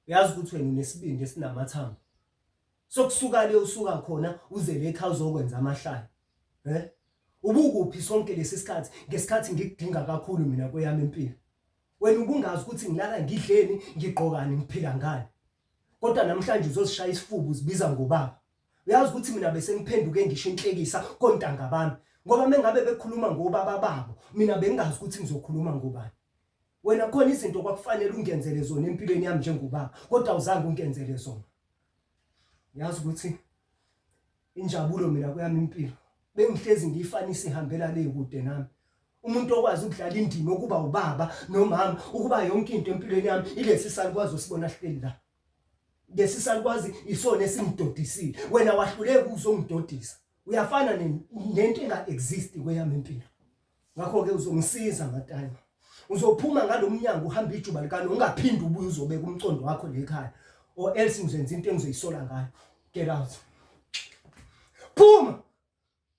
Uyazi ukuthi wena unesibindi esinamathambo. Sokusuka le usuka khona uze le ekhaya uzokwenza amahlaya. Ubukuphi sonke lesi sikhathi ngesikhathi ngikudinga kakhulu mina kweyami impilo. Wena ubungazi ukuthi ngilala ngidleni, ngigqokani, ngiphila ngani. Kodwa namhlanje uzosishaya isifuba uzibiza ngobaba. Uyazi ukuthi mina bese ngiphenduke ngisho inhlekisa kontanga bami. Ngoba mengabe bekhuluma ngobaba babo, mina bengazi ukuthi ngizokhuluma ngobani. Wena khona izinto kwakufanele ungenzele zona empilweni yami njengobaba, kodwa awuzange ungenzele zona. Uyazi ukuthi injabulo mina kweyami impilo bengihlezi ngiyifanisa ihambela le kude nami. Umuntu okwazi ukudlala indima ukuba ubaba nomama, ukuba yonke into empilweni yami ilesi salikwazi osibona sihleli la. Lesi salikwazi isona esingidodisile. Wena wahluleka ukuzongidodisa. Uyafana nento enga exist kweyami impilo. Ngakho ke uzongisiza matana. Uzophuma ngalomnyango uhamba ijuba likani ungaphindi ubuye uzobeka umcondo wakho le ekhaya, or else ngizenza into engizoyisola ngayo. Get out. Phuma.